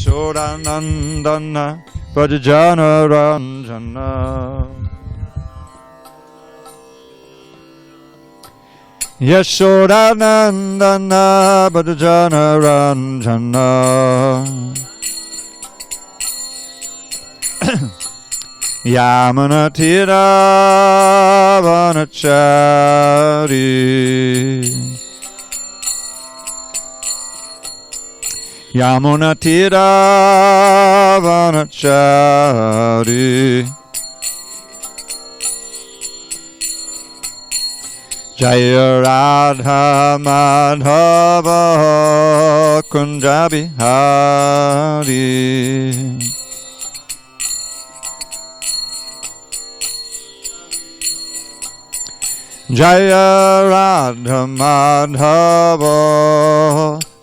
Yashodanandana Brajajana Ranjana Yashodanandana Brajajana Ranjana Yamunatira Vanachari Yamunatira Vanachari Jaya Radha Madhava Kunjabi Hari Jaya Radha Madhava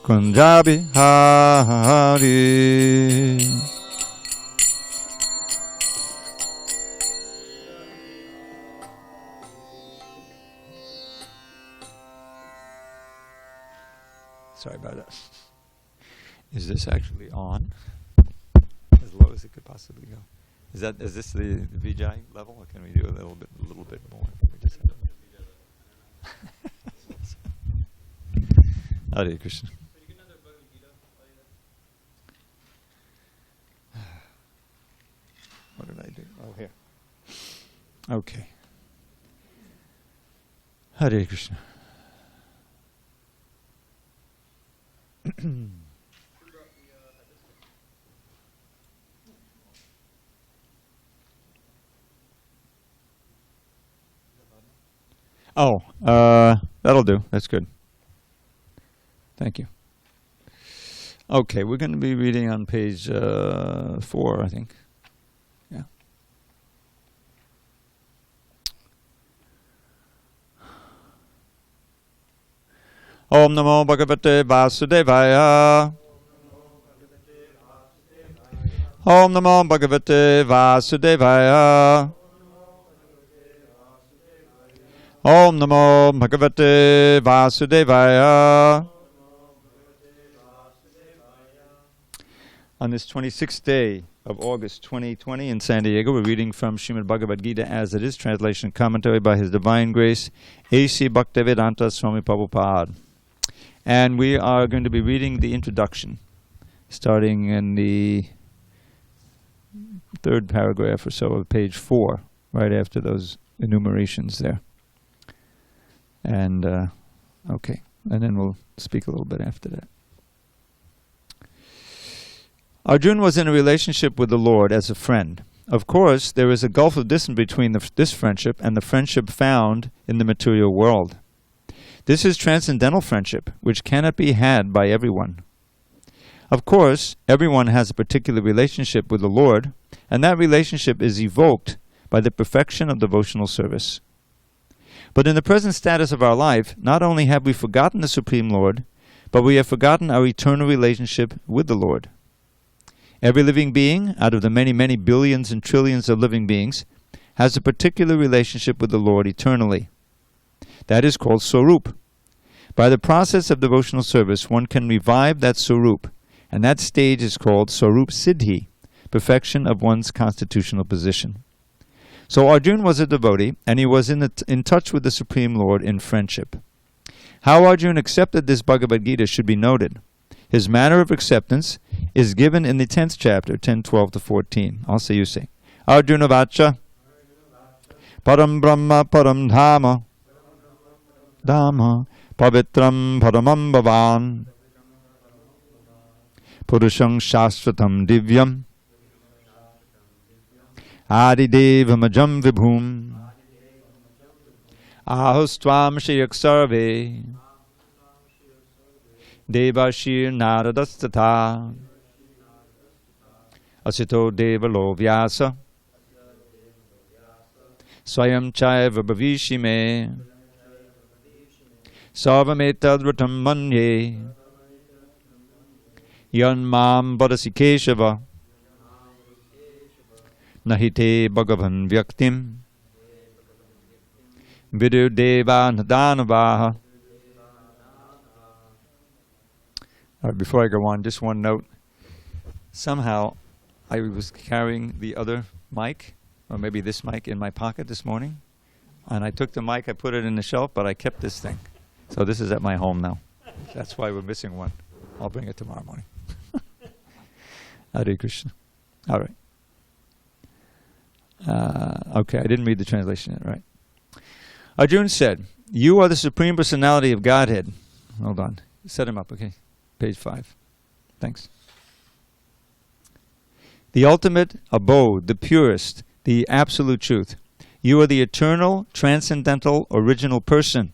Kunjabi Hari Sorry about that. Is this actually on? As low as it could possibly go. Is this the Vijay level, or can we do a little bit more? We just have Harekrishna. What did I do? Oh, here. Okay. Harekrishna. Oh, that'll do. That's good. Thank you. Okay, we're going to be reading on page 4, I think. Yeah. Om Namo Bhagavate Vasudevaya. Om Namo Bhagavate Vasudevaya. Om Namo Bhagavate Vasudevaya. On this 26th day of August 2020 in SanDiego, we're reading from Srimad Bhagavad Gita as it is, translation and commentary by His Divine Grace, A.C. Bhaktivedanta Swami Prabhupada. And we are going to be reading the introduction, starting in the 3rd paragraph or so of page 4, right after those enumerations there. And, okay, and then we'll speak a little bit after that. Arjuna was in a relationship with the Lord as a friend. Of course, there is a gulf of distance between this friendship and the friendship found in the material world. This is transcendental friendship, which cannot be had by everyone. Of course, everyone has a particular relationship with the Lord, and that relationship is evoked by the perfection of devotional service. But in the present status of our life, not only have we forgotten the Supreme Lord, but we have forgotten our eternal relationship with the Lord. Every living being, out of the many, many billions and trillions of living beings, has a particular relationship with the Lord eternally. That is called Swarup. By the process of devotional service, one can revive that Swarup, and that stage is called Swarup Siddhi, perfection of one's constitutional position. So Arjuna was a devotee, and he was in touch with the Supreme Lord in friendship. How Arjuna accepted this Bhagavad Gita should be noted. His manner of acceptance is given in the 10th chapter, 10:12 to 14. I'll say you say. Arjuna Vacha Param Brahma Param Dharma Dhamma Pavitram Paramam Bhavan Purusham Shashvatam Divyam Adidevam Vibhum Ahustvam Shayak Sarve Devashir Naradastata Asito Devalo Vyasa Swayam Chaiva Bhavishime Sarvametadrutam Manye Yanmam Badasi Keshava Nahite Bhagavan Vyaktim Vidu Deva Nadanavaha. Before I go on, just one note. Somehow I was carrying the other mic, or maybe this mic, in my pocket this morning. And I took the mic, I put it in the shelf, but I kept this thing. So this is at my home now. That's why we're missing one. I'll bring it tomorrow morning. Harekrishna. All right. Okay, I didn't read the translation yet, right? Arjuna said, "You are the Supreme Personality of Godhead." Hold on. Set him up, okay? Page 5. Thanks. "The ultimate abode, the purest, the absolute truth. You are the eternal, transcendental, original person,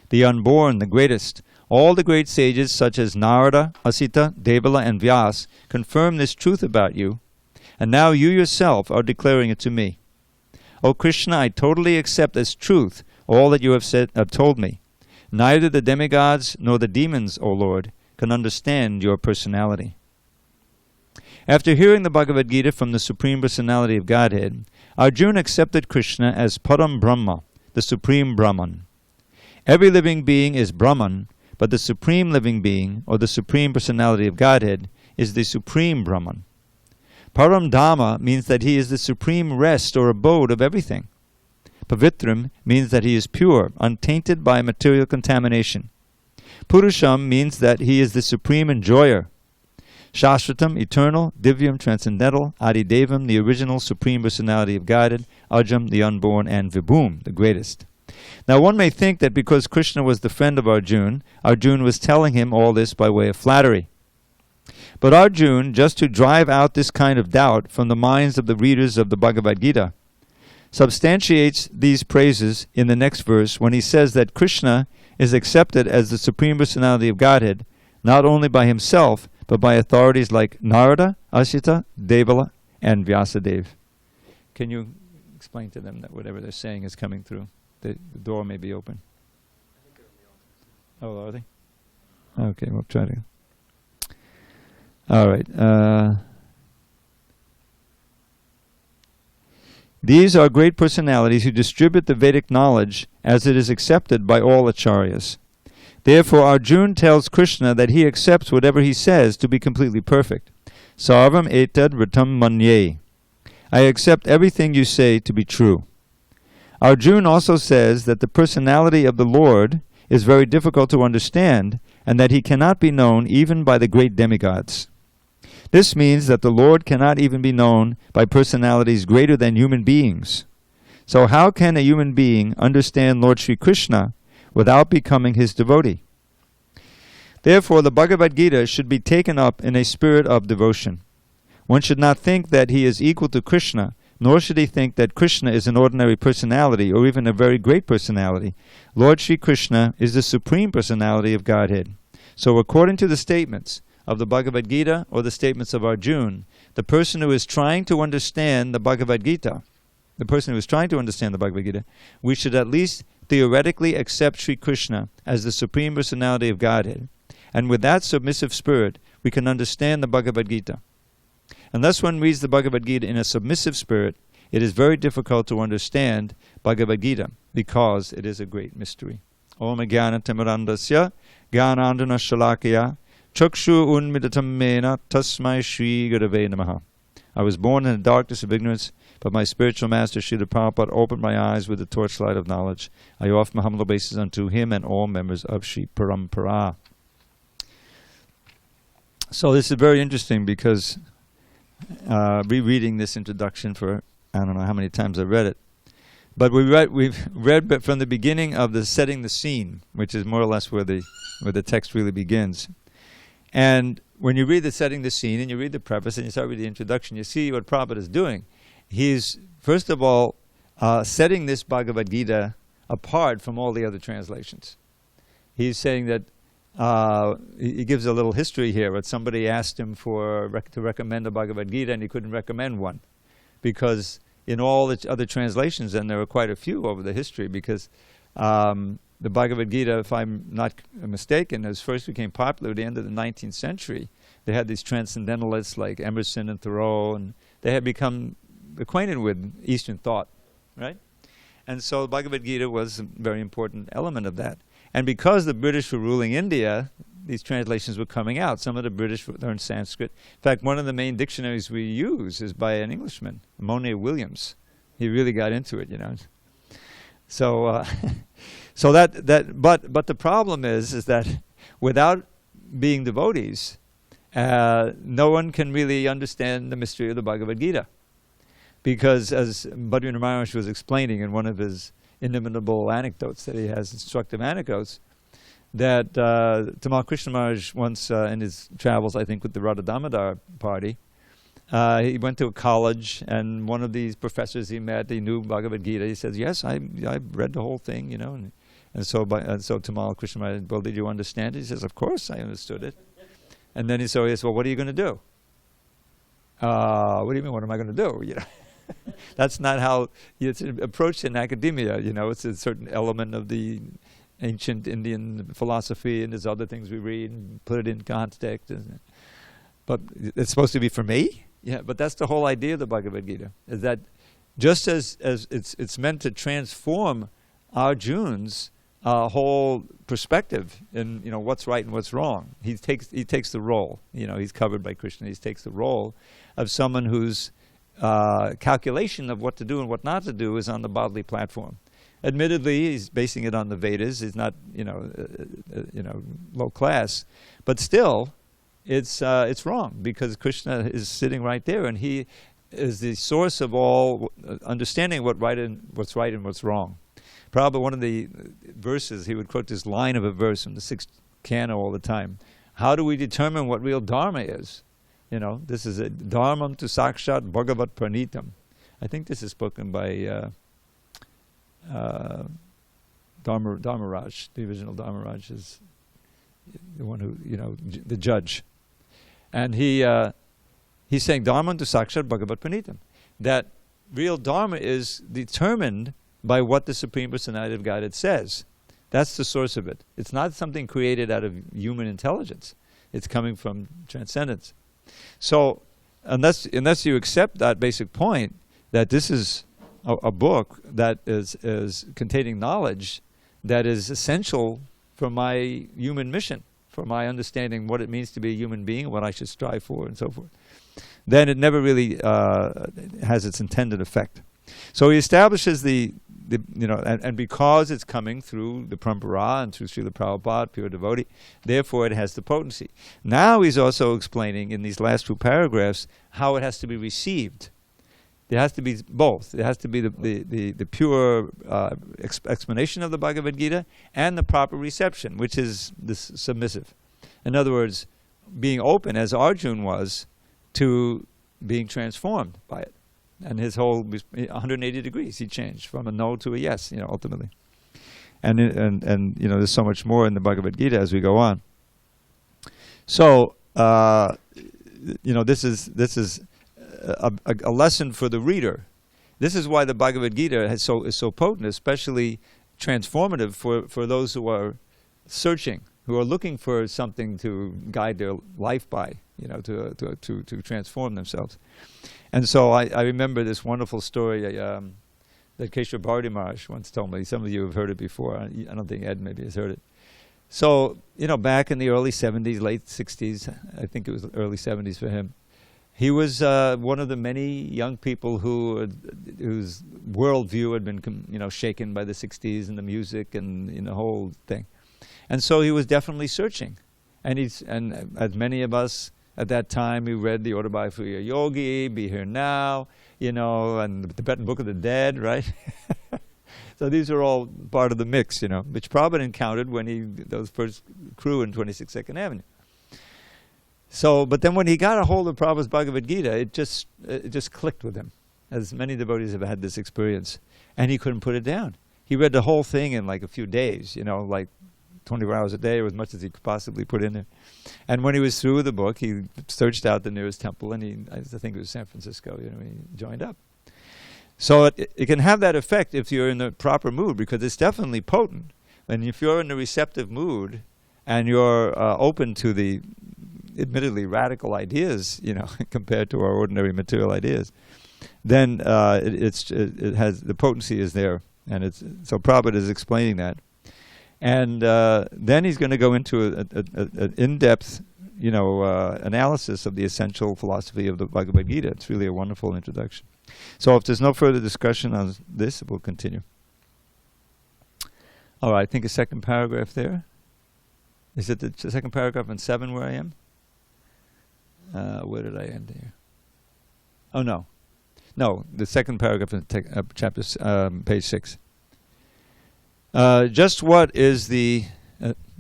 the unborn, the greatest. All the great sages such as Narada, Asita, Devala, and Vyas confirm this truth about you, and now you yourself are declaring it to me. O Krishna, I totally accept as truth all that you have told me. Neither the demigods nor the demons, O Lord, can understand your personality." After hearing the Bhagavad Gita from the Supreme Personality of Godhead, Arjuna accepted Krishna as Param Brahma, the Supreme Brahman. Every living being is Brahman, but the Supreme Living Being, or the Supreme Personality of Godhead, is the Supreme Brahman. Param Dhamma means that he is the supreme rest or abode of everything. Pavitram means that he is pure, untainted by material contamination. Purusham means that he is the supreme enjoyer. Shashvatam, eternal, Divyam, transcendental, Adidevam, the original Supreme Personality of Godhead, Ajam, the unborn, and Vibhum, the greatest. Now one may think that because Krishna was the friend of Arjuna, Arjuna was telling him all this by way of flattery. But Arjuna, just to drive out this kind of doubt from the minds of the readers of the Bhagavad Gita, substantiates these praises in the next verse when he says that Krishna is accepted as the Supreme Personality of Godhead not only by himself, but by authorities like Narada, Asita, Devala, and Vyasadeva. Can you explain to them that whatever they're saying is coming through? The door may be open. I think it'll be open. Oh, are they? Okay, we'll try to. All right. These are great personalities who distribute the Vedic knowledge as it is accepted by all acharyas. Therefore, Arjuna tells Krishna that he accepts whatever he says to be completely perfect. Sarvam etad ritam manye. I accept everything you say to be true. Arjuna also says that the personality of the Lord is very difficult to understand and that he cannot be known even by the great demigods. This means that the Lord cannot even be known by personalities greater than human beings. So how can a human being understand Lord Sri Krishna without becoming his devotee? Therefore, the Bhagavad Gita should be taken up in a spirit of devotion. One should not think that he is equal to Krishna, nor should he think that Krishna is an ordinary personality or even a very great personality. Lord Sri Krishna is the Supreme Personality of Godhead. So according to the statements of the Bhagavad Gita or the statements of Arjuna, the person who is trying to understand the Bhagavad Gita, we should at least theoretically accept Sri Krishna as the Supreme Personality of Godhead. And with that submissive spirit, we can understand the Bhagavad Gita. Unless one reads the Bhagavad Gita in a submissive spirit, it is very difficult to understand Bhagavad Gita because it is a great mystery. Om Jnana Timirandasya Jnanandana Shalakaya Chakshu Unmidatam Mena Tasmai Shri Gurave Namaha. I was born in the darkness of ignorance, but my spiritual master Srila Prabhupada opened my eyes with the torchlight of knowledge. I offer my humble obeisance unto him and all members of Sri Parampara. So this is very interesting because rereading this introduction for I don't know how many times I read it, but we've read from the beginning of the setting the scene, which is more or less where the text really begins. And when you read the setting the scene and you read the preface and you start with the introduction, you see what Prabhupada is doing. He's first of all setting this Bhagavad Gita apart from all the other translations. He's saying that he gives a little history here, but somebody asked him to recommend a Bhagavad Gita and he couldn't recommend one. Because in all the other translations, and there were quite a few over the history, because the Bhagavad Gita, if I'm not mistaken, as first became popular at the end of the 19th century. They had these transcendentalists like Emerson and Thoreau, and they had become acquainted with Eastern thought, right? And so the Bhagavad Gita was a very important element of that. And because the British were ruling India, these translations were coming out. Some of the British learned Sanskrit. In fact, one of the main dictionaries we use is by an Englishman, Monet Williams. He really got into it, you know. So, but the problem is that without being devotees, no one can really understand the mystery of the Bhagavad Gita. Because as Bhadrina Maharaj was explaining in one of his inimitable anecdotes that he has, instructive anecdotes, that Tamal Krishna Maharaj once in his travels, I think with the Radha Damodar party, he went to a college, and one of these professors he met, he knew Bhagavad Gita. He says, yes, I read the whole thing, you know. And so Tamal Krishna Maharaj, well, did you understand it? He says, of course I understood it. And then he says, well, what are you going to do? What do you mean, what am I going to do? You know, that's not how it's approached in academia. You know, it's a certain element of the ancient Indian philosophy, and there's other things we read and put it in context. But it's supposed to be for me? Yeah, but that's the whole idea of the Bhagavad Gita, is that just as it's meant to transform Arjun's whole perspective in, you know, what's right and what's wrong. He takes the role, you know, he's covered by Krishna, he takes the role of someone whose calculation of what to do and what not to do is on the bodily platform. Admittedly, he's basing it on the Vedas. He's not, you know, low class, but still, it's wrong, because Krishna is sitting right there, and he is the source of all understanding what's right and what's wrong. Probably one of the verses, he would quote this line of a verse from the 6th canto all the time. How do we determine what real Dharma is? You know, this is a Dharmam tu sakshat bhagavat pranitam. I think this is spoken by Dharmaraj. The original Dharmaraj is the one who, you know, the judge. And he's saying Dharmam tu sakshat bhagavat pranitam. That real Dharma is determined by what the Supreme Personality of Godhead says. That's the source of it. It's not something created out of human intelligence. It's coming from transcendence. So unless you accept that basic point, that this is a book that is containing knowledge that is essential for my human mission, for my understanding what it means to be a human being, what I should strive for, and so forth, then it never really has its intended effect. So he establishes and because it's coming through the Parampara and through Srila Prabhupada, pure devotee, therefore it has the potency. Now he's also explaining in these last 2 paragraphs how it has to be received. There has to be both. There has to be the pure explanation of the Bhagavad Gita and the proper reception, which is this submissive. In other words, being open, as Arjuna was, to being transformed by it. And his whole 180 degrees, he changed from a no to a yes, you know, ultimately. And you know, there's so much more in the Bhagavad Gita as we go on. So, you know, this is a lesson for the reader. This is why the Bhagavad Gita is so potent, especially transformative for those who are searching, who are looking for something to guide their life by, you know, to transform themselves. And so I remember this wonderful story that Keshava Bharati Maharaj once told me. Some of you have heard it before. I don't think Ed maybe has heard it. So, you know, back in the early 70s, late 60s, I think it was early 70s for him, he was one of the many young people whose worldview had been, you know, shaken by the 60s and the music and, you know, the whole thing. And so he was definitely searching. And as many of us at that time, we read the Autobiography of a Yogi, Be Here Now, you know, and the Tibetan Book of the Dead, right? So these are all part of the mix, you know, which Prabhupada encountered when those first crew in 26 Second Avenue. So, but then when he got a hold of Prabhupada's Bhagavad Gita, it just clicked with him, as many devotees have had this experience, and he couldn't put it down. He read the whole thing in like a few days, you know, like 24 hours a day, or as much as he could possibly put in there. And when he was through with the book, he searched out the nearest temple, and I think it was San Francisco, you know, he joined up. So it can have that effect if you're in the proper mood, because it's definitely potent. And if you're in a receptive mood, and you're open to the admittedly radical ideas, you know, compared to our ordinary material ideas, then it has the potency is there, and so Prabhupada is explaining that. And then he's going to go into an in-depth, analysis of the essential philosophy of the Bhagavad Gita. It's really a wonderful introduction. So if there's no further discussion on this, we'll continue. All right, I think a second paragraph there. Is it the second paragraph in 7 where I am? Where did I end here? Oh, no. No, the second paragraph in chapter, page 6. Just what is the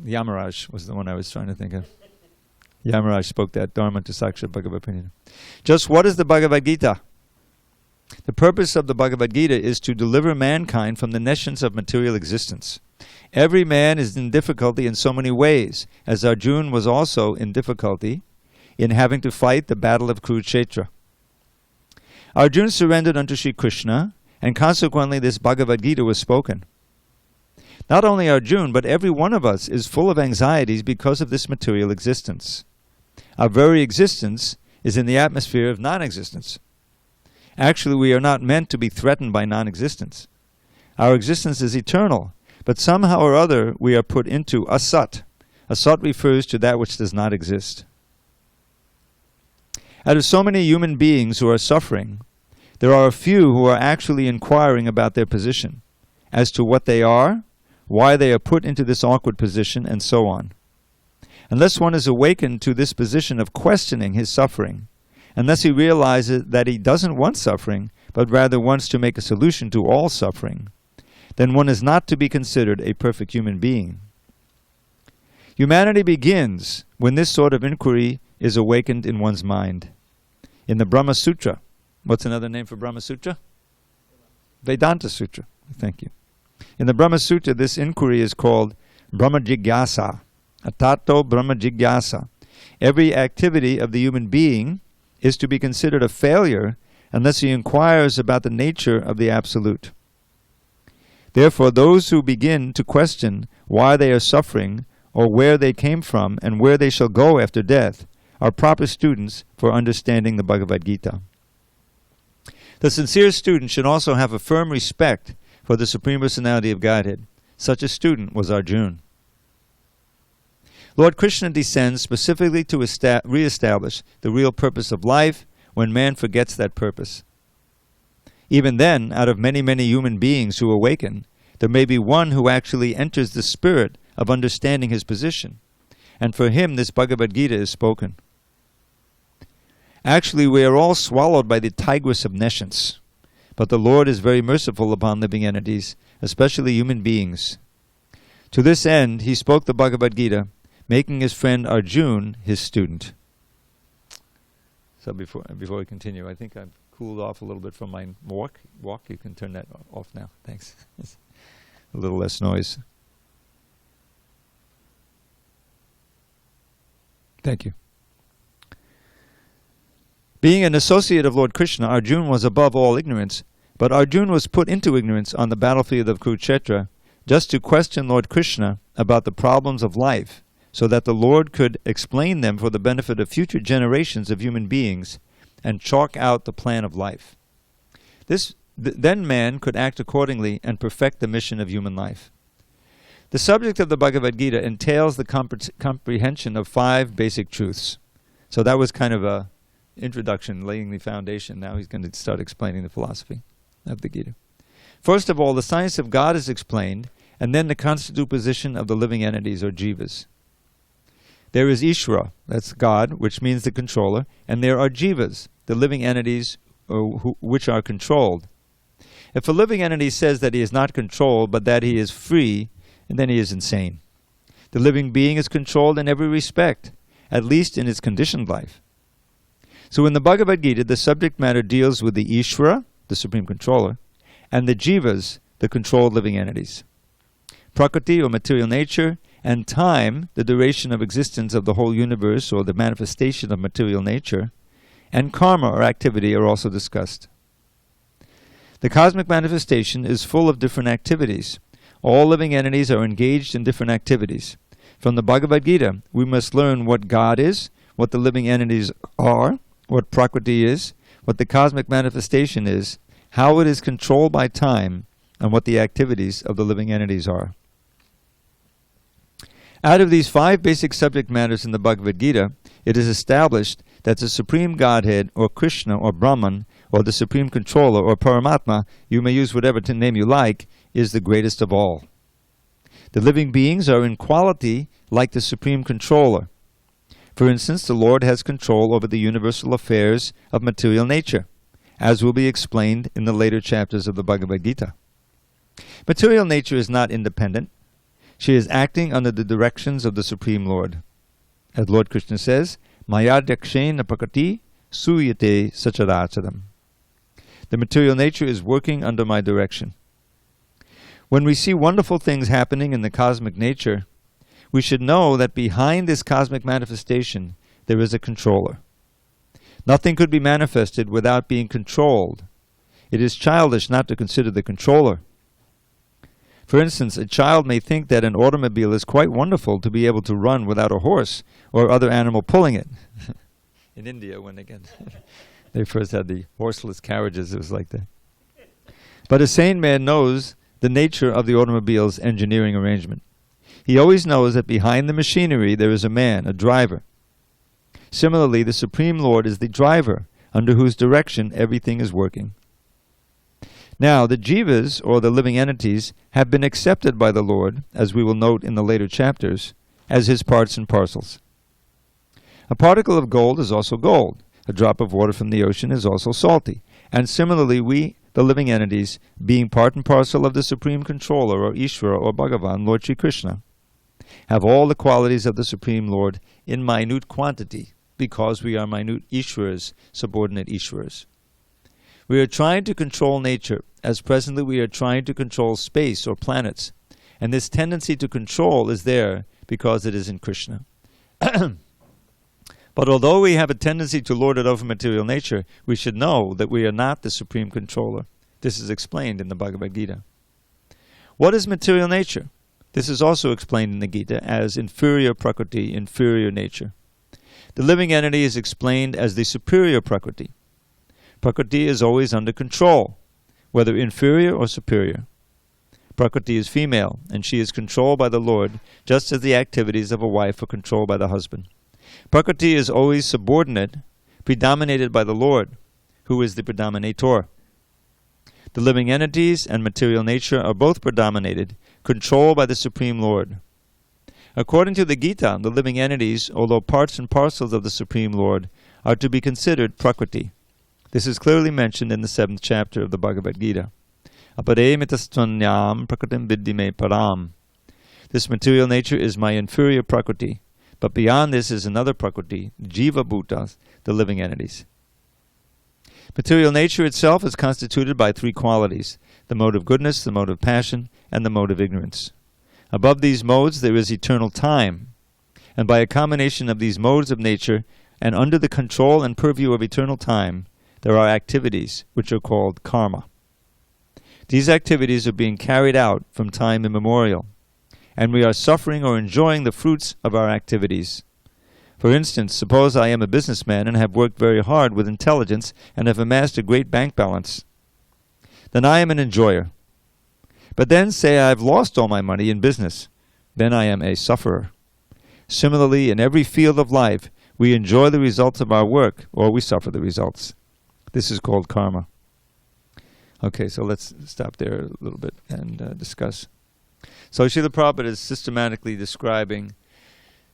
Yamaraj was the one I was trying to think of. Yamaraj spoke that Dharma to Saksha Bhagavad Gita. Just what is the Bhagavad Gita? The purpose of the Bhagavad Gita is to deliver mankind from the nescience of material existence. Every man is in difficulty in so many ways, as Arjuna was also in difficulty in having to fight the battle of Kurukshetra. Arjuna surrendered unto Sri Krishna, and consequently this Bhagavad Gita was spoken. Not only Arjuna, but every one of us is full of anxieties because of this material existence. Our very existence is in the atmosphere of non-existence. Actually, we are not meant to be threatened by non-existence. Our existence is eternal, but somehow or other we are put into asat. Asat refers to that which does not exist. Out of so many human beings who are suffering, there are a few who are actually inquiring about their position, as to what they are, why they are put into this awkward position, and so on. Unless one is awakened to this position of questioning his suffering, unless he realizes that he doesn't want suffering, but rather wants to make a solution to all suffering, then one is not to be considered a perfect human being. Humanity begins when this sort of inquiry is awakened in one's mind. In the Brahma Sutra, what's another name for Brahma Sutra? Vedanta Sutra. Thank you. In the Brahma Sutra, this inquiry is called Brahma Jigyasa. Atato Brahma Jigyasa. Every activity of the human being is to be considered a failure unless he inquires about the nature of the Absolute. Therefore, those who begin to question why they are suffering, or where they came from, and where they shall go after death, are proper students for understanding the Bhagavad Gita. The sincere student should also have a firm respect for the Supreme Personality of Godhead. Such a student was Arjuna. Lord Krishna descends specifically to re-establish the real purpose of life when man forgets that purpose. Even then, out of many, many human beings who awaken, there may be one who actually enters the spirit of understanding his position, and for him this Bhagavad Gita is spoken. Actually, we are all swallowed by the tigress of nescience, but the Lord is very merciful upon living entities, especially human beings. To this end, he spoke the Bhagavad Gita, making his friend Arjuna his student. So before we continue, I think I've cooled off a little bit from my walk. You can turn that off now. Thanks. A little less noise. Thank you. Being an associate of Lord Krishna, Arjuna was above all ignorance, but Arjuna was put into ignorance on the battlefield of Kurukshetra just to question Lord Krishna about the problems of life, so that the Lord could explain them for the benefit of future generations of human beings and chalk out the plan of life. Then man could act accordingly and perfect the mission of human life. The subject of the Bhagavad Gita entails the comprehension of 5 basic truths. So that was kind of a introduction, laying the foundation. Now he's going to start explaining the philosophy of the Gita. First of all, the science of God is explained, and then the constitutive position of the living entities or jivas. There is Ishvara, that's God, which means the controller, and there are jivas, the living entities which are controlled. If a living entity says that he is not controlled, but that he is free, then he is insane. The living being is controlled in every respect, at least in its conditioned life. So in the Bhagavad Gita, the subject matter deals with the Ishvara, the supreme controller, and the jivas, the controlled living entities. Prakriti, or material nature, and time, the duration of existence of the whole universe, or the manifestation of material nature, and karma, or activity, are also discussed. The cosmic manifestation is full of different activities. All living entities are engaged in different activities. From the Bhagavad Gita, we must learn what God is, what the living entities are, what Prakriti is, what the cosmic manifestation is, how it is controlled by time, and what the activities of the living entities are. Out of these 5 basic subject matters in the Bhagavad Gita, it is established that the Supreme Godhead, or Krishna, or Brahman, or the Supreme Controller, or Paramatma, you may use whatever name you like, is the greatest of all. The living beings are in quality like the Supreme Controller. For instance, the Lord has control over the universal affairs of material nature, as will be explained in the later chapters of the Bhagavad Gita. Material nature is not independent. She is acting under the directions of the Supreme Lord. As Lord Krishna says, Mayadhyakshena prakati suyate sacharacharam. The material nature is working under my direction. When we see wonderful things happening in the cosmic nature, we should know that behind this cosmic manifestation there is a controller. Nothing could be manifested without being controlled. It is childish not to consider the controller. For instance, a child may think that an automobile is quite wonderful to be able to run without a horse or other animal pulling it. In India, when they first had the horseless carriages, it was like that. But a sane man knows the nature of the automobile's engineering arrangement. He always knows that behind the machinery there is a man, a driver. Similarly, the Supreme Lord is the driver, under whose direction everything is working. Now, the jivas, or the living entities, have been accepted by the Lord, as we will note in the later chapters, as his parts and parcels. A particle of gold is also gold. A drop of water from the ocean is also salty. And similarly, we, the living entities, being part and parcel of the Supreme Controller, or Ishvara, or Bhagavan, Lord Shri Krishna, have all the qualities of the Supreme Lord in minute quantity, because we are minute Ishvaras, subordinate Ishvaras. We are trying to control nature, as presently we are trying to control space or planets, and this tendency to control is there because it is in Krishna. But although we have a tendency to lord it over material nature, we should know that we are not the Supreme Controller. This is explained in the Bhagavad Gita. What is material nature? This is also explained in the Gita as inferior prakriti, inferior nature. The living entity is explained as the superior prakriti. Prakriti is always under control, whether inferior or superior. Prakriti is female, and she is controlled by the Lord, just as the activities of a wife are controlled by the husband. Prakriti is always subordinate, predominated by the Lord, who is the predominator. The living entities and material nature are both predominated, controlled by the Supreme Lord. According to the Gita, the living entities, although parts and parcels of the Supreme Lord, are to be considered prakriti. This is clearly mentioned in the 7th chapter of the Bhagavad Gita. Apare mitastvanyam prakritim viddhi me param. This material nature is my inferior prakriti, but beyond this is another prakriti, jiva bhutas, the living entities. Material nature itself is constituted by 3 qualities: the mode of goodness, the mode of passion, and the mode of ignorance. Above these modes there is eternal time, and by a combination of these modes of nature and under the control and purview of eternal time, there are activities which are called karma. These activities are being carried out from time immemorial, and we are suffering or enjoying the fruits of our activities. For instance, suppose I am a businessman and have worked very hard with intelligence and have amassed a great bank balance. Then I am an enjoyer. But then say I have lost all my money in business. Then I am a sufferer. Similarly, in every field of life, we enjoy the results of our work, or we suffer the results. This is called karma. Okay, so let's stop there a little bit and discuss. So Srila Prabhupada is systematically describing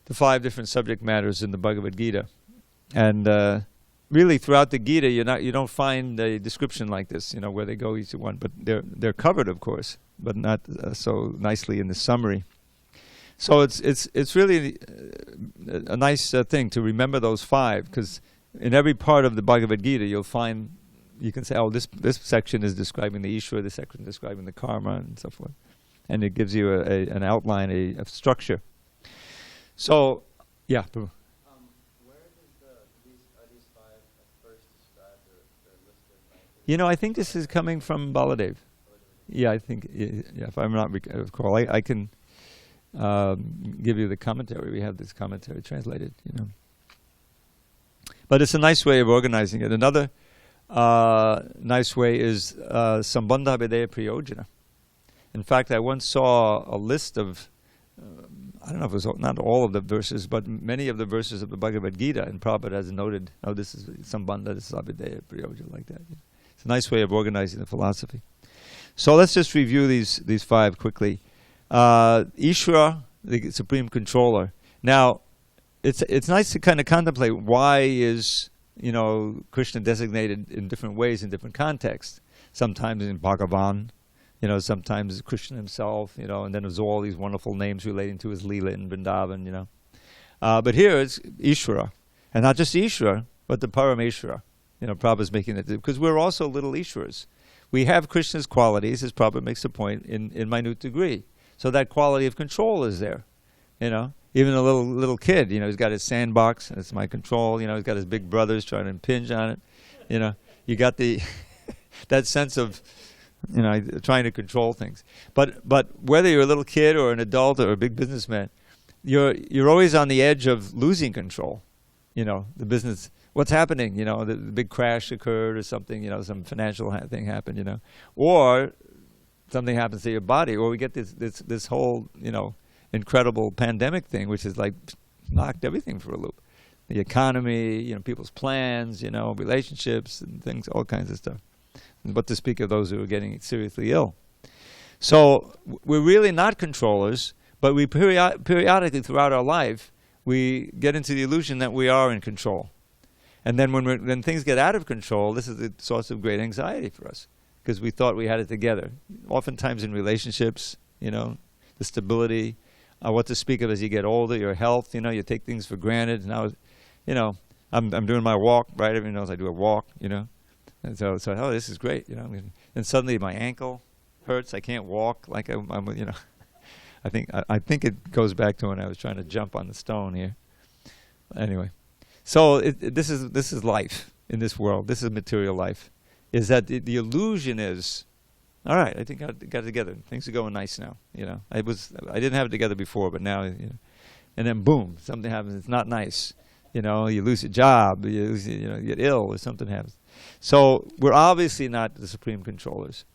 the 5 different subject matters in the Bhagavad Gita. And really throughout the Gita you don't find a description like this, where they go each one, but they're covered, of course, but not so nicely in the summary. So it's really a nice thing to remember those 5, because in every part of the Bhagavad Gita you can say, oh, this section is describing the Ishvara, this section is describing the karma, and so forth. And it gives you an outline, a structure. So, yeah. Where are these 5 first described or listed? I think this is coming from Baladev. Yeah, I think, if I'm not recall, I can give you the commentary. We have this commentary translated, But it's a nice way of organizing it. Another nice way is Sambandha Videya Priyojana. In fact, I once saw a list of, I don't know if it was not all of the verses, but many of the verses of the Bhagavad Gita, and Prabhupada has noted, oh, this is Sambandha, this is Abhideya, Prayoja, like that. It's a nice way of organizing the philosophy. So let's just review these five quickly. Ishvara, the Supreme Controller. Now, it's nice to kind of contemplate why is, Krishna designated in different ways in different contexts. Sometimes in Bhagavan, sometimes Krishna himself, and then there's all these wonderful names relating to his Leela in Vrindavan, But here it's Ishvara. And not just Ishvara, but the Parameshvara. Prabhupada's making that, because we're also little Ishvaras. We have Krishna's qualities, as Prabhupada makes a point, in minute degree. So that quality of control is there, Even a little kid, he's got his sandbox, and it's my control, he's got his big brothers trying to impinge on it, You got the that sense of, trying to control things. But whether you're a little kid or an adult or a big businessman, you're always on the edge of losing control. The business, what's happening? The big crash occurred or something. Some financial thing happened. Or something happens to your body, or we get this whole incredible pandemic thing, which has like knocked everything for a loop. The economy, people's plans, relationships and things, all kinds of stuff. But to speak of those who are getting seriously ill. So we're really not controllers, but we periodically throughout our life, we get into the illusion that we are in control. And then when things get out of control, this is the source of great anxiety for us, because we thought we had it together. Oftentimes in relationships, the stability, what to speak of as you get older, your health, you take things for granted. Now, I'm doing my walk, right? Everyone knows I do a walk, And so oh, this is great, And suddenly my ankle hurts. I can't walk like I'm I think it goes back to when I was trying to jump on the stone here. Anyway, so this is life in this world. This is material life. Is that the illusion is, all right, I think I got it together. Things are going nice now. I didn't have it together before, but now, and then boom, something happens. It's not nice. You lose your job. You get ill, or something happens. So we're obviously not the supreme controllers,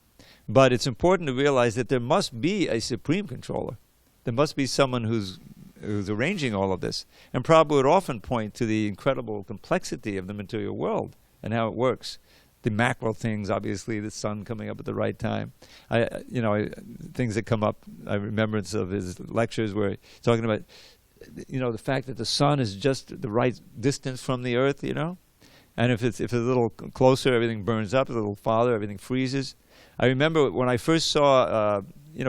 but it's important to realize that there must be a supreme controller. There must be someone who's arranging all of this. And Prabhupada would often point to the incredible complexity of the material world and how it works. The macro things, obviously, the sun coming up at the right time. Things that come up. I remembrance of his lectures where he's talking about, the fact that the sun is just the right distance from the earth, And if it's a little closer, everything burns up. A little farther, everything freezes. I remember when I first saw,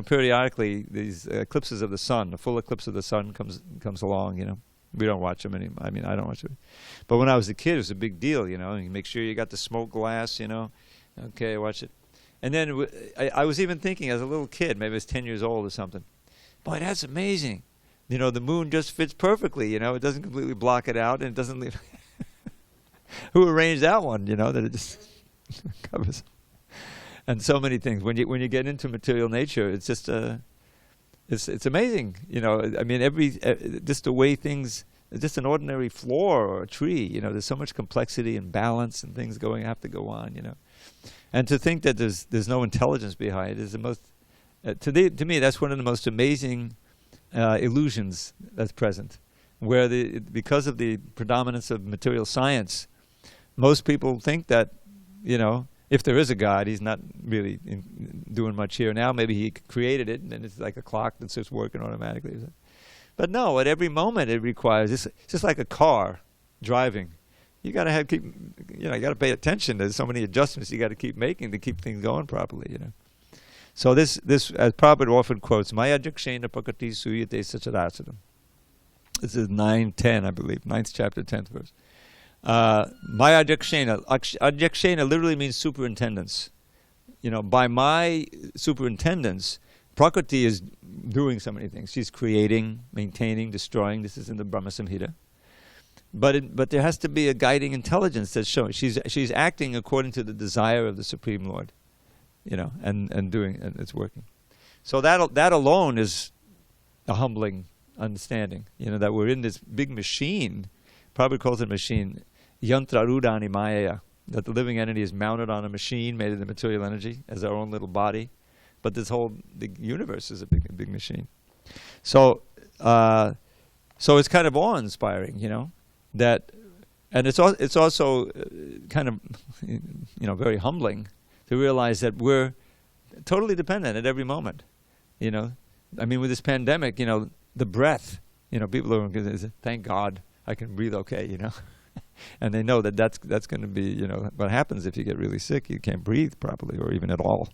periodically these eclipses of the sun. A full eclipse of the sun comes along. We don't watch them anymore. I mean, I don't watch them. But when I was a kid, it was a big deal. You make sure you got the smoke glass. Okay, watch it. And then I was even thinking as a little kid, maybe I was 10 years old or something. Boy, that's amazing. The moon just fits perfectly. It doesn't completely block it out, and it doesn't leave. Who arranged that one? That it just covers. And so many things. When you get into material nature, it's just it's amazing. I mean, just the way things, just an ordinary floor or a tree. There's so much complexity and balance and things have to go on. And to think that there's no intelligence behind it is the most. To me, that's one of the most amazing illusions that's present, where because of the predominance of material science, most people think that, if there is a God, he's not really doing much here now. Maybe he created it, and then it's like a clock that's just working automatically. But no, at every moment it requires, it's just like a car driving. You got to you got to pay attention. There's so many adjustments you got to keep making to keep things going properly, So this, as Prabhupada often quotes, Maya jakshena prakati suyate sacharacharam. This is 9:10, I believe, 9th chapter, 10th verse. Maya jakshena. Jakshena literally means superintendence. By my superintendence, Prakriti is doing so many things. She's creating, maintaining, destroying. This is in the Brahma Samhita. But there has to be a guiding intelligence that's showing. She's acting according to the desire of the Supreme Lord. And doing, and it's working. So that alone is a humbling understanding. That we're in this big machine. Prabhupada calls it a machine, yantra rudani maya. That the living entity is mounted on a machine made of the material energy as our own little body, but the universe is a big machine. So, so it's kind of awe-inspiring, you know, that, and it's also kind of, you know, very humbling to realize that we're totally dependent at every moment, you know. I mean, with this pandemic, you know, the breath, you know, people are going to say, thank God I can breathe okay, you know. And they know that that's going to be, you know, what happens if you get really sick. You can't breathe properly or even at all.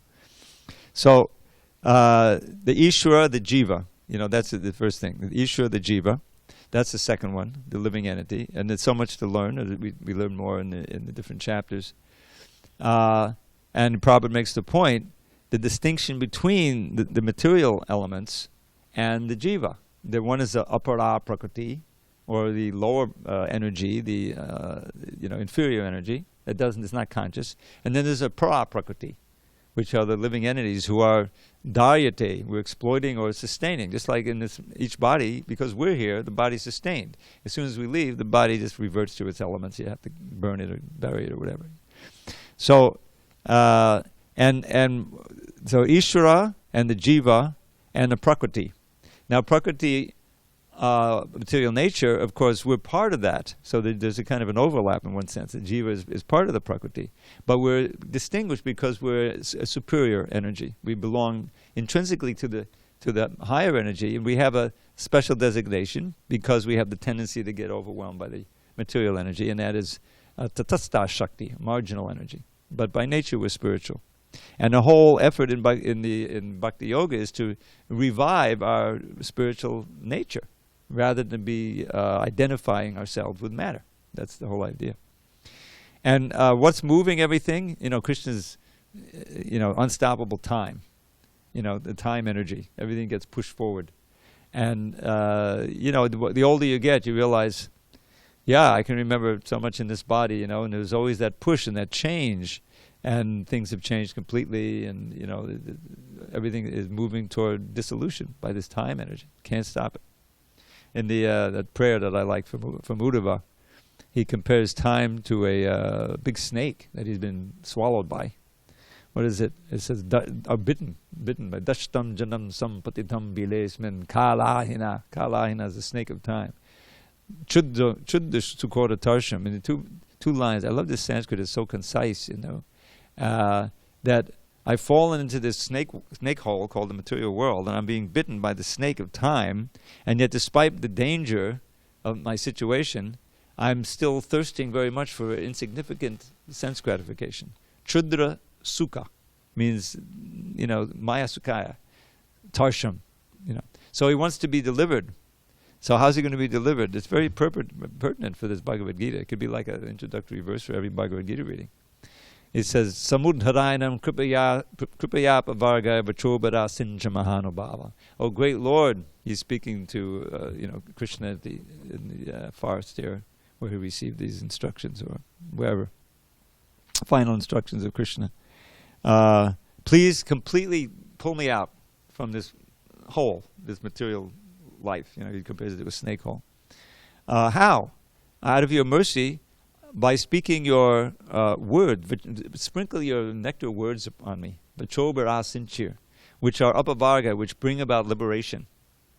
So the Ishvara, the Jiva, you know, that's the first thing. The Ishvara, the Jiva, that's the second one, the living entity. And there's so much to learn. We learn more in the different chapters. And Prabhupada makes the point, the distinction between the material elements and the Jiva. The one is the apara prakriti, or the lower energy, the you know, inferior energy that is not conscious, and then there's a para prakriti, which are the living entities who are daryate, we're exploiting or sustaining. Just like in each body, because we're here, the body's sustained. As soon as we leave, the body just reverts to its elements. You have to burn it or bury it or whatever. So and so Ishvara and the Jiva and the Prakriti. Now Prakriti, material nature, of course, we're part of that. So there's a kind of an overlap in one sense. The Jiva is part of the Prakriti. But we're distinguished because we're a superior energy. We belong intrinsically to the higher energy, and we have a special designation because we have the tendency to get overwhelmed by the material energy, and that is tatastha shakti, marginal energy. But by nature, we're spiritual. And the whole effort in Bhakti Yoga is to revive our spiritual nature, rather than be identifying ourselves with matter. That's the whole idea. And what's moving everything? You know, Krishna's, you know, unstoppable time. You know, the time energy. Everything gets pushed forward. And, you know, the older you get, you realize, yeah, I can remember so much in this body, you know, and there's always that push and that change. And things have changed completely, and, you know, everything is moving toward dissolution by this time energy. Can't stop it. In that prayer that I like from Uddhava, he compares time to a big snake that he's been swallowed by. What is it? It says, bitten by dashtam janam sampatitam bilesmin kalahina. Kalahina is the snake of time. Chudda sukota tarsham. In the two lines, I love this Sanskrit, it's so concise, you know, that I've fallen into this snake hole called the material world, and I'm being bitten by the snake of time, and yet despite the danger of my situation, I'm still thirsting very much for insignificant sense gratification. Chudra sukha means, you know, maya sukhaya, tarsham, you know. So he wants to be delivered. So how's he going to be delivered? It's very pertinent for this Bhagavad Gita. It could be like an introductory verse for every Bhagavad Gita reading. It says, Samudharayanam kripaya varga vachobara sinja mahanubhava. Oh, great Lord, he's speaking to, you know, Krishna in the forest here, where he received these instructions, or wherever. Final instructions of Krishna. Please completely pull me out from this hole, this material life. You know, he compares it to a snake hole. How? Out of your mercy, by speaking your word, sprinkle your nectar words upon me, vachobara sinchir, which are upavarga, which bring about liberation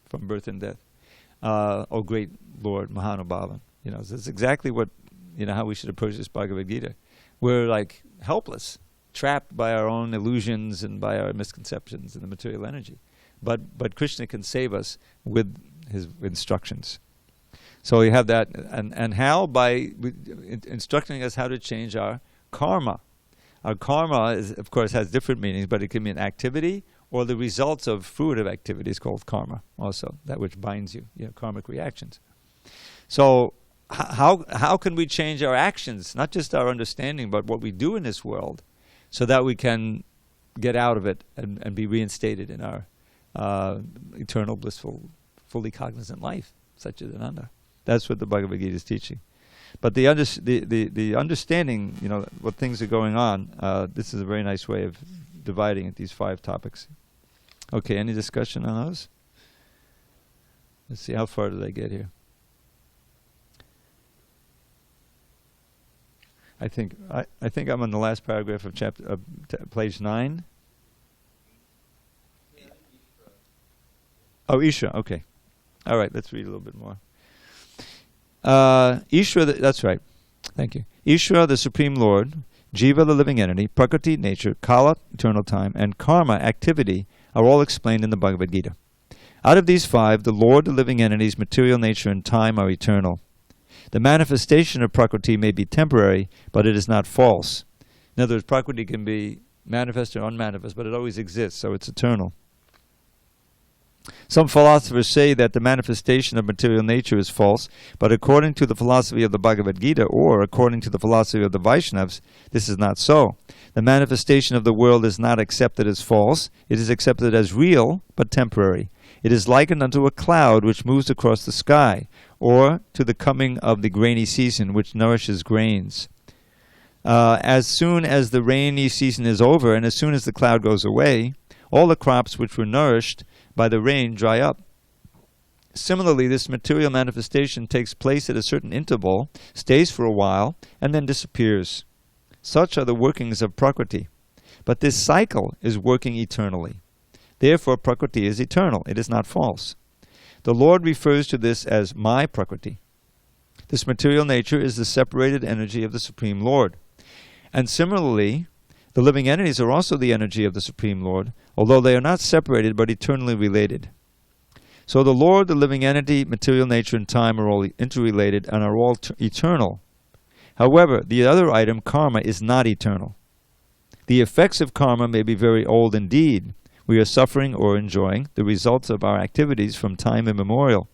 from birth and death. Oh, great Lord, Mahanubhava. You know, so that's exactly what, you know, how we should approach this Bhagavad Gita. We're like helpless, trapped by our own illusions and by our misconceptions and the material energy. But Krishna can save us with his instructions. So we have that, and how? By instructing us how to change our karma. Our karma, of course, has different meanings, but it can be an activity or the results of fruit of activity is called karma also, that which binds you, karmic reactions. So how can we change our actions, not just our understanding, but what we do in this world, so that we can get out of it and be reinstated in our eternal, blissful, fully cognizant life, Satchidananda. That's what the Bhagavad Gita is teaching. But the understanding, what things are going on, this is a very nice way of dividing it, these 5 topics. Okay, any discussion on those? Let's see, how far did I get here? I think I'm on the last paragraph of page 9. Oh, Ishra, okay. All right, let's read a little bit more. Ishra, that's right. Thank you. Ishra, the Supreme Lord, Jiva, the living entity, Prakriti, nature, Kala, eternal time, and Karma, activity, are all explained in the Bhagavad Gita. Out of these five, the Lord, the living entities, material nature, and time are eternal. The manifestation of Prakriti may be temporary, but it is not false. In other words, Prakriti can be manifest or unmanifest, but it always exists, so it's eternal. Some philosophers say that the manifestation of material nature is false, but according to the philosophy of the Bhagavad Gita, or according to the philosophy of the Vaishnavas, this is not so. The manifestation of the world is not accepted as false. It is accepted as real, but temporary. It is likened unto a cloud which moves across the sky, or to the coming of the grainy season which nourishes grains. As soon as the rainy season is over, and as soon as the cloud goes away, all the crops which were nourished by the rain dry up. Similarly, this material manifestation takes place at a certain interval, stays for a while, and then disappears. Such are the workings of Prakriti. But this cycle is working eternally. Therefore, Prakriti is eternal. It is not false. The Lord refers to this as my Prakriti. This material nature is the separated energy of the Supreme Lord. And similarly, the living entities are also the energy of the Supreme Lord, although they are not separated but eternally related. So the Lord, the living entity, material nature, and time are all interrelated and are all eternal. However, the other item, karma, is not eternal. The effects of karma may be very old indeed. We are suffering or enjoying the results of our activities from time immemorial.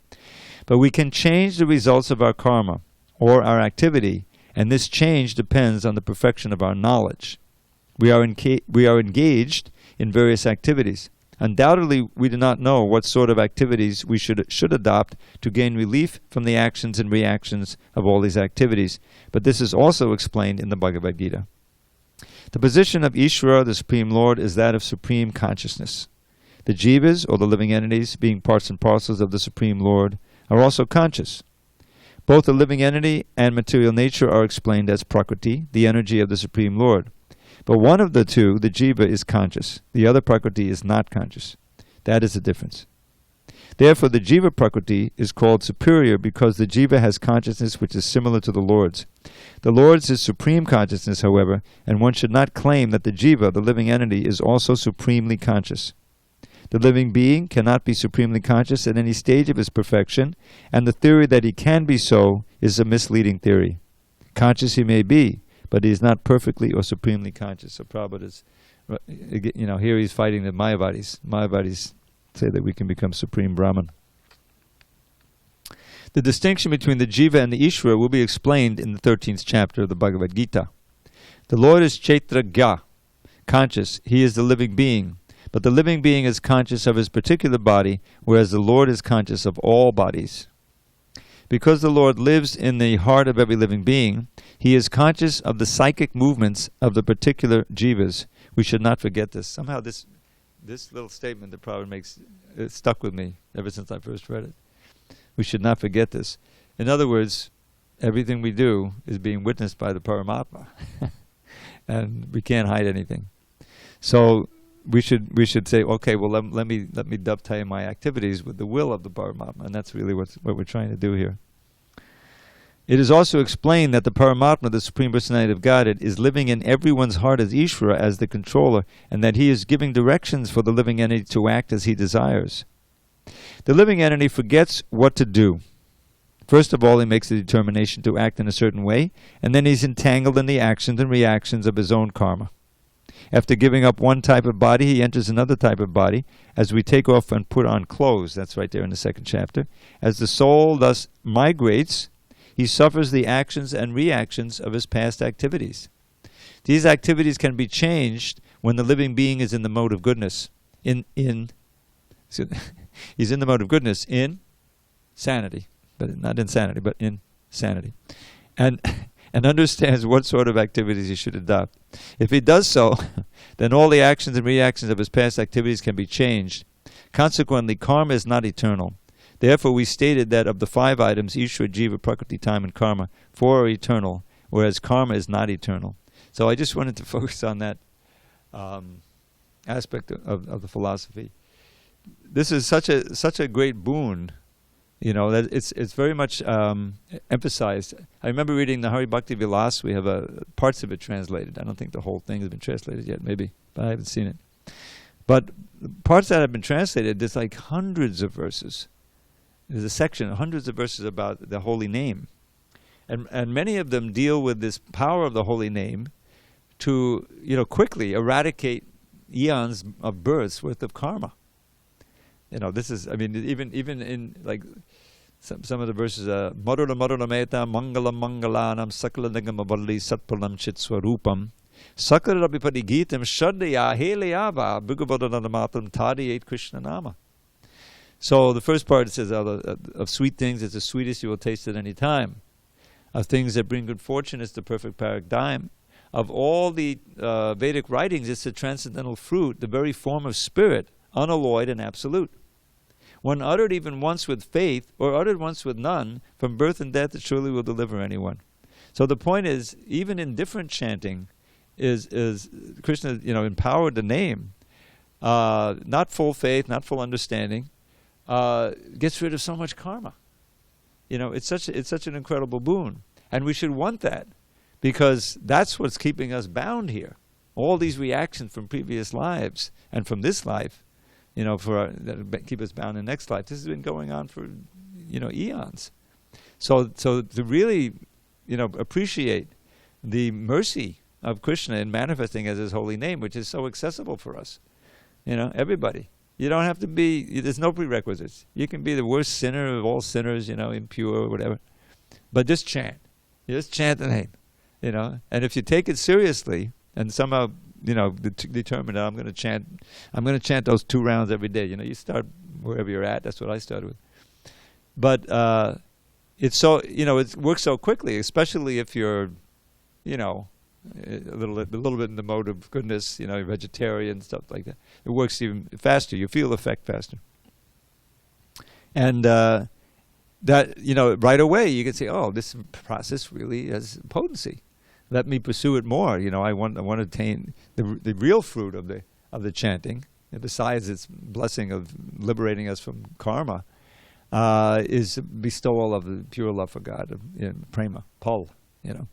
But we can change the results of our karma or our activity, and this change depends on the perfection of our knowledge. We are engaged in various activities. Undoubtedly, we do not know what sort of activities we should adopt to gain relief from the actions and reactions of all these activities, but this is also explained in the Bhagavad Gita. The position of Ishvara, the Supreme Lord, is that of supreme consciousness. The jivas, or the living entities, being parts and parcels of the Supreme Lord, are also conscious. Both the living entity and material nature are explained as Prakriti, the energy of the Supreme Lord. But one of the two, the jiva, is conscious. The other Prakriti is not conscious. That is the difference. Therefore, the jiva Prakriti is called superior because the jiva has consciousness which is similar to the Lord's. The Lord's is supreme consciousness, however, and one should not claim that the jiva, the living entity, is also supremely conscious. The living being cannot be supremely conscious at any stage of his perfection, and the theory that he can be so is a misleading theory. Conscious he may be, but he is not perfectly or supremely conscious. So Prabhupada is, here he's fighting the Mayavadis. Mayavadis say that we can become Supreme Brahman. The distinction between the Jiva and the Ishvara will be explained in the 13th chapter of the Bhagavad Gita. The Lord is Kshetrajna, conscious. He is the living being. But the living being is conscious of his particular body, whereas the Lord is conscious of all bodies. Because the Lord lives in the heart of every living being, he is conscious of the psychic movements of the particular jivas. We should not forget this. Somehow this little statement that Prabhupada makes, it stuck with me ever since I first read it. We should not forget this. In other words, everything we do is being witnessed by the Paramatma. And we can't hide anything. So we should say, okay, well let me dovetail my activities with the will of the Paramatma, and that's really what we're trying to do here. It is also explained that the Paramatma, the Supreme Personality of Godhead, is living in everyone's heart as Ishvara, as the controller, and that he is giving directions for the living entity to act as he desires. The living entity forgets what to do. First of all, he makes a determination to act in a certain way, and then he's entangled in the actions and reactions of his own karma. After giving up one type of body, he enters another type of body, as we take off and put on clothes. That's right there in the second chapter. As the soul thus migrates, he suffers the actions and reactions of his past activities. These activities can be changed when the living being is in the mode of goodness. He's in the mode of goodness in sanity, but not insanity, but in sanity, and understands what sort of activities he should adopt. If he does so, then all the actions and reactions of his past activities can be changed. Consequently, karma is not eternal. Therefore, we stated that of the 5 items, Ishvara, Jiva, Prakriti, time, and karma, 4 are eternal, whereas karma is not eternal. So I just wanted to focus on that aspect of the philosophy. this is such a great boon, you know, that it's very much emphasized. I remember reading the Hari Bhakti Vilas. We have parts of it translated. I don't think the whole thing has been translated yet, maybe, but I haven't seen it. But parts that have been translated, there's like hundreds of verses. There's a section, hundreds of verses about the holy name. And many of them deal with this power of the holy name to, you know, quickly eradicate eons of births worth of karma. You know, this is, I mean, even in like some of the verses, Madhura Madhura Meta Mangala Mangalanam Sakala Nigamavalli Satpalam Chit Swarupam Sakala Rabipadi Gitam Shadaya Heleyava Bhagavadgita Tadi Krishna Nama. So the first part says of sweet things, it's the sweetest you will taste at any time. Of things that bring good fortune, it's the perfect paradigm. Of all the Vedic writings, it's the transcendental fruit, the very form of spirit, unalloyed and absolute. When uttered even once with faith, or uttered once with none, from birth and death it surely will deliver anyone. So the point is, even in different chanting, is Krishna, you know, empowered the name, not full faith, not full understanding, gets rid of so much karma. You know, it's such an incredible boon, and we should want that, because that's what's keeping us bound here. All these reactions from previous lives and from this life, you know, that keep us bound in the next life. This has been going on for, you know, eons. So to really, you know, appreciate the mercy of Krishna in manifesting as His holy name, which is so accessible for us. You know, everybody. You don't have to be, there's no prerequisites. You can be the worst sinner of all sinners, you know, impure or whatever. But just chant. You just chant the name, you know. And if you take it seriously and somehow, you know, determine that I'm going to chant those 2 rounds every day. You know, you start wherever you're at. That's what I started with. But it's so, you know, it works so quickly, especially if you're, you know, a little bit in the mode of goodness, you know, vegetarian, stuff like that. It works even faster. You feel the effect faster. And that, you know, right away you can say, oh, this process really has potency. Let me pursue it more. You know, I want to attain the real fruit of the chanting. And besides its blessing of liberating us from karma, is bestowal of the pure love for God, you know, prema, pal, you know.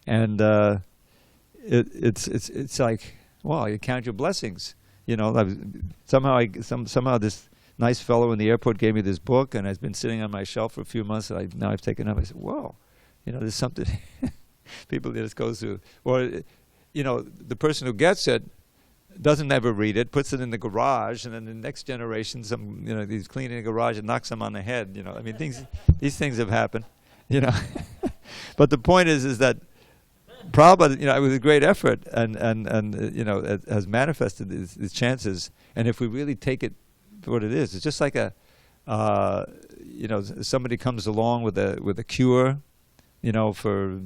And it's like, wow, you count your blessings. You know, somehow this nice fellow in the airport gave me this book, and it's been sitting on my shelf for a few months. And now I've taken it up. I said, whoa, you know, there's something people just go through. Or, you know, the person who gets it doesn't ever read it, puts it in the garage, and then the next generation, he's cleaning the garage and knocks him on the head. You know, I mean, these things have happened. You know, but the point is that Prabhupada, you know, with a great effort and you know, has manifested these chances. And if we really take it for what it is, it's just like you know, somebody comes along with a cure, you know, for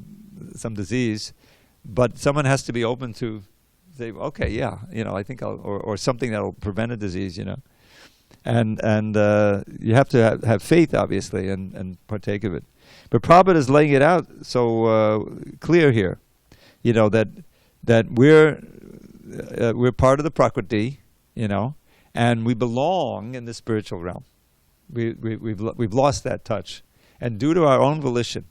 some disease, but someone has to be open to say, okay, yeah, you know, I think or something that'll prevent a disease, you know, and you have to have faith, obviously, and partake of it. But Prabhupada is laying it out so clear here, you know, that we're part of the Prakriti, you know, and we belong in the spiritual realm. We've lost that touch, and due to our own volition,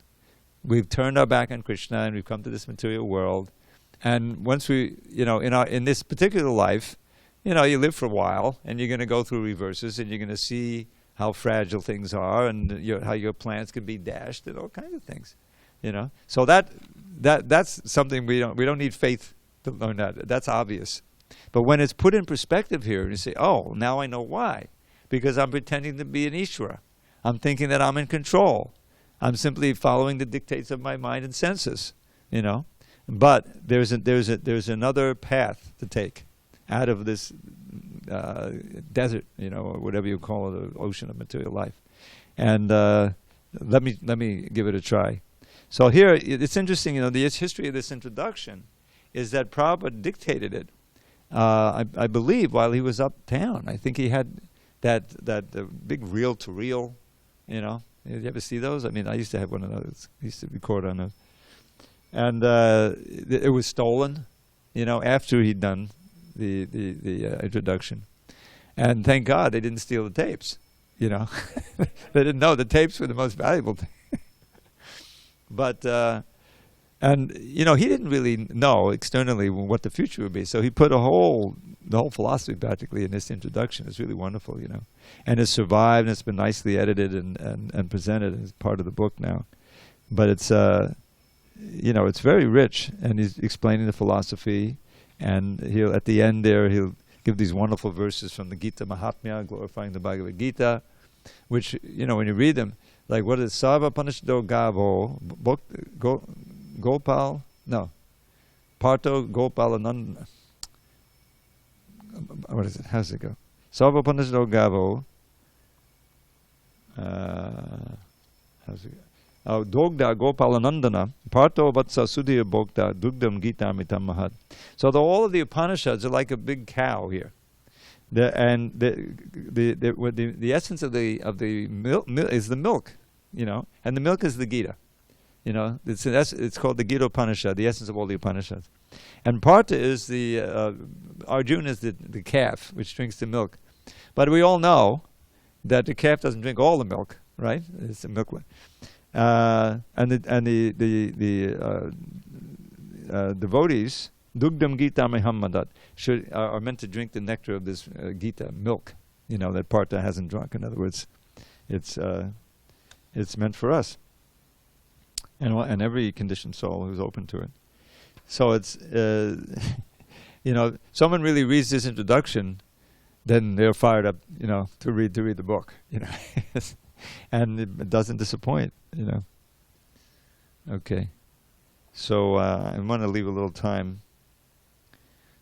we've turned our back on Krishna and we've come to this material world. And once we, you know, in this particular life, you know, you live for a while and you're going to go through reverses and you're going to see how fragile things are and how your plans can be dashed and all kinds of things, you know. So that's something we don't need faith to learn that. That's obvious. But when it's put in perspective here and you say, oh, now I know why. Because I'm pretending to be an Ishvara. I'm thinking that I'm in control. I'm simply following the dictates of my mind and senses, you know. But there's another path to take out of this desert, you know, or whatever you call it, an ocean of material life. And let me give it a try. So here, it's interesting, you know, the history of this introduction is that Prabhupada dictated it, I believe, while he was uptown. I think he had that big reel-to-reel, you know. Did you ever see those? I mean, I used to have one of those. I used to record on those. And it was stolen, you know, after he'd done the introduction. And thank God they didn't steal the tapes, you know. They didn't know the tapes were the most valuable thing. But, and, you know, he didn't really know externally what the future would be. So he put the whole philosophy practically in this introduction. It's really wonderful, you know. And it's survived, and it's been nicely edited and presented as part of the book now. But it's, you know, it's very rich, and he's explaining the philosophy, and he'll, at the end there, he'll give these wonderful verses from the Gita Mahatmya, glorifying the Bhagavad Gita, which, you know, when you read them, like what is Sarva Panishdo Gavo, Gopal, no, Parto Gopal Ananda. What is it? How's it go? Sarva Panishdo Gavo, how's it go? Dogda Gopalanandana, Parto Vatsa Sudhir Bhokta, Dugdam Gita Mitam Mahad. So all of the Upanishads are like a big cow here. The essence of the milk is the milk, you know, and the milk is the Gita. You know, it's called the Gita Upanishad, the essence of all the Upanishads. And Partha is Arjuna is the calf, which drinks the milk. But we all know that the calf doesn't drink all the milk, right? It's the milk one. And the devotees, Dugdam Gita Mehammadat, are meant to drink the nectar of this Gita, milk, you know, that Partha hasn't drunk. In other words, it's meant for us, and every conditioned soul who's open to it. So it's, you know, someone really reads this introduction, then they're fired up, you know, to read the book, you know. And it doesn't disappoint, you know. Okay. So I want to leave a little time.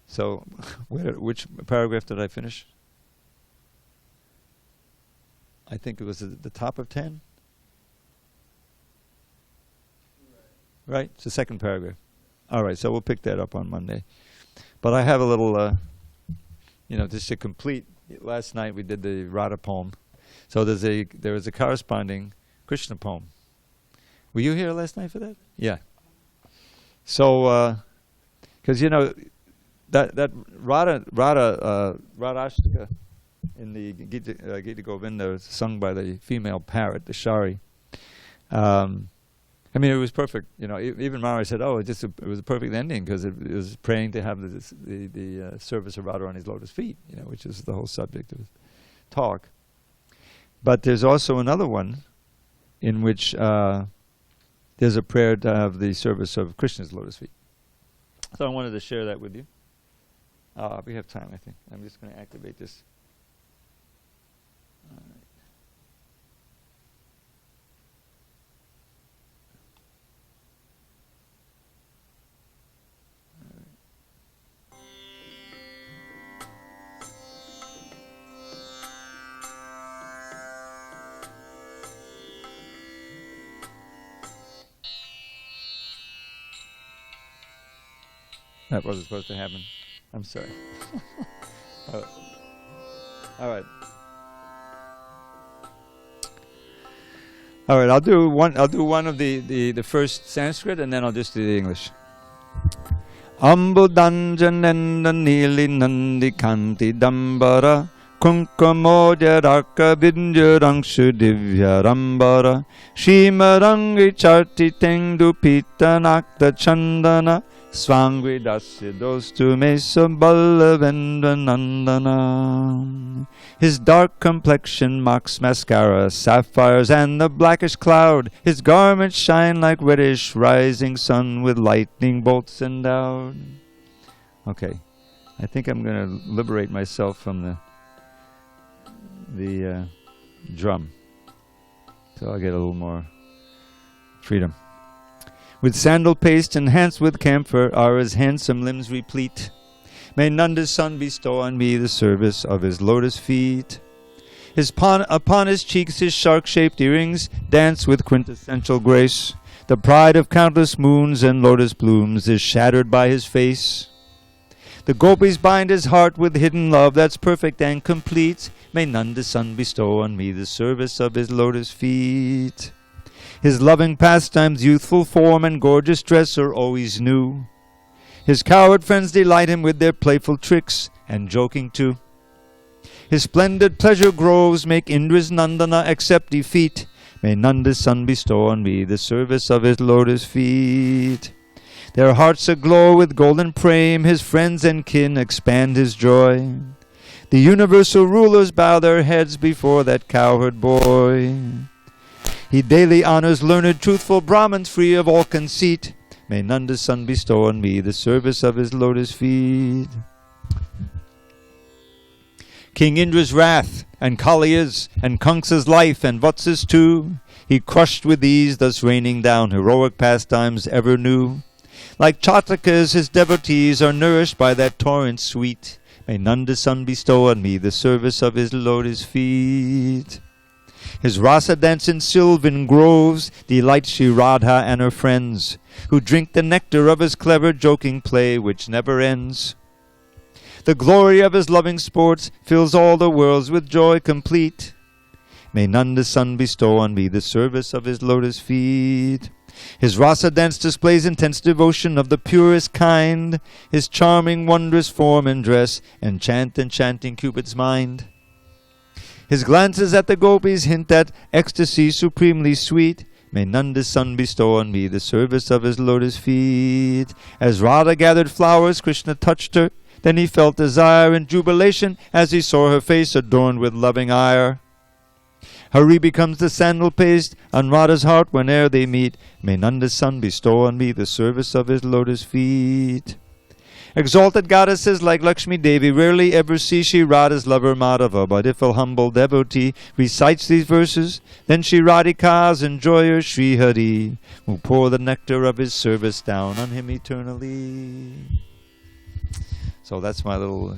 So which paragraph did I finish? I think it was at the top of 10. Right? It's the second paragraph. All right, so we'll pick that up on Monday. But I have a little, you know, just to complete. Last night we did the Radha poem. So there is a corresponding Krishna poem. Were you here last night for that? Yeah. So, because you know that Radhashtaka in the Gita Govinda is sung by the female parrot, the Shari. I mean, it was perfect. You know, even Mara said, "Oh, it was a perfect ending because it was praying to have the service of Radha on his lotus feet." You know, which is the whole subject of his talk. But there's also another one in which there's a prayer to have the service of Krishna's lotus feet. So I wanted to share that with you. We have time, I think. I'm just going to activate this. All right. That wasn't supposed to happen. I'm sorry. All right. All right. I'll do one of the first Sanskrit, and then I'll just do the English. Ambudanjanenda nili nandi kanti dambara kunkumoja raka binjarangshu divya rambara shimarangi charti tengdu pita nakta chandana Swangvi dasya dostu mesa ballavendra nandana. His dark complexion mocks mascara, sapphires and the blackish cloud. His garments shine like reddish rising sun with lightning bolts endowed. Okay, I think I'm going to liberate myself from the drum, so I'll get a little more freedom. With sandal paste enhanced with camphor are his handsome limbs replete. May Nanda's son bestow on me the service of his lotus feet. Upon his cheeks his shark-shaped earrings dance with quintessential grace. The pride of countless moons and lotus blooms is shattered by his face. The gopis bind his heart with hidden love that's perfect and complete. May Nanda's son bestow on me the service of his lotus feet. His loving pastimes, youthful form, and gorgeous dress are always new. His coward friends delight him with their playful tricks, and joking too. His splendid pleasure groves make Indra's Nandana accept defeat. May Nanda's son bestow on me the service of his lotus feet. Their hearts aglow with golden prame, his friends and kin expand his joy. The universal rulers bow their heads before that cowherd boy. He daily honors learned, truthful Brahmins free of all conceit. May Nanda's son bestow on me the service of his lotus feet. King Indra's wrath, and Kaliya's, and Kamsa's life, and Vatsa's too, he crushed with ease, thus raining down heroic pastimes ever new. Like Chatakas, his devotees are nourished by that torrent sweet. May Nanda's son bestow on me the service of his lotus feet. His rasa dance in sylvan groves delights Shri Radha and her friends, who drink the nectar of his clever joking play which never ends. The glory of his loving sports fills all the worlds with joy complete. May Nanda's son bestow on me the service of his lotus feet. His rasa dance displays intense devotion of the purest kind. His charming, wondrous form and dress enchant enchanting Cupid's mind. His glances at the gopis hint at ecstasy supremely sweet. May Nanda's son bestow on me the service of his lotus feet. As Radha gathered flowers, Krishna touched her. Then he felt desire and jubilation as he saw her face adorned with loving ire. Hari becomes the sandal paste on Radha's heart whene'er they meet. May Nanda's son bestow on me the service of his lotus feet. Exalted goddesses like Lakshmi Devi rarely ever see Shri Radha's lover Madhava, but if a humble devotee recites these verses, then Shri Radhika's enjoyer Shri Hari will pour the nectar of his service down on him eternally. So that's my little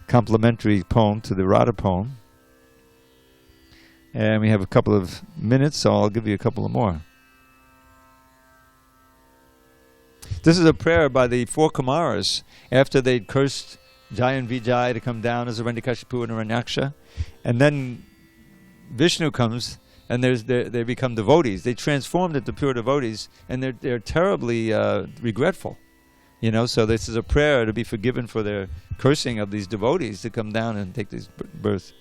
complimentary poem to the Radha poem. And we have a couple of minutes, so I'll give you a couple of more. This is a prayer by the four Kumaras after they'd cursed Jai and Vijay to come down as Hiranyakashipu and Hiranyaksha. And then Vishnu comes and they become devotees. They transformed into pure devotees, and they're terribly regretful. You know, so this is a prayer to be forgiven for their cursing of these devotees to come down and take this birth.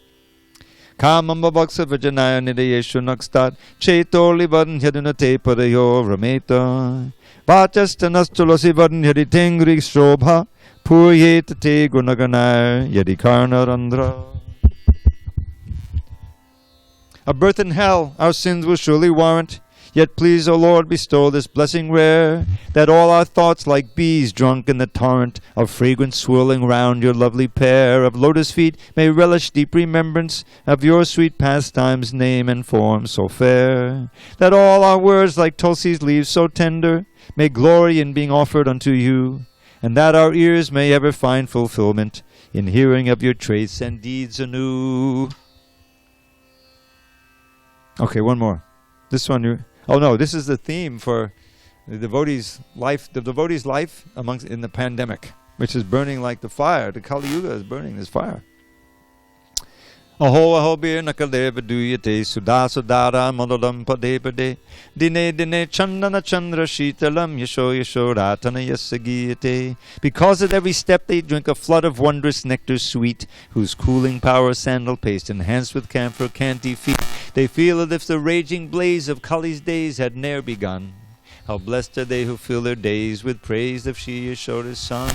Kamamba Vaksa Vajanaya Nidayeshu Nakstat Chetorli Vadnyadunate Padayo Rameta Vachastanastulasi Vadnyadi Tengri Shobha Puryetate Gunaganar Yadikarna Randra. A birth in hell our sins will surely warrant. Yet please, O Lord, bestow this blessing rare, that all our thoughts like bees drunk in the torrent of fragrance swirling round your lovely pair of lotus feet may relish deep remembrance of your sweet pastimes, name and form so fair, that all our words like Tulsi's leaves so tender may glory in being offered unto you, and that our ears may ever find fulfillment in hearing of your traits and deeds anew. Okay, one more. This one oh no, this is the theme for the devotee's life. The devotee's life in the pandemic, which is burning like the fire. The Kali Yuga is burning this fire. Aho aho bir nakaleva duyate sudha sudara madodam pade pade dine dine chandana chandra shitalam yasho yasho ratana yasagiyate. Because at every step they drink a flood of wondrous nectar sweet, whose cooling power sandal paste enhanced with camphor can't defeat. They feel as if the raging blaze of Kali's days had ne'er begun. How blessed are they who fill their days with praise of Shri Yashoda's son.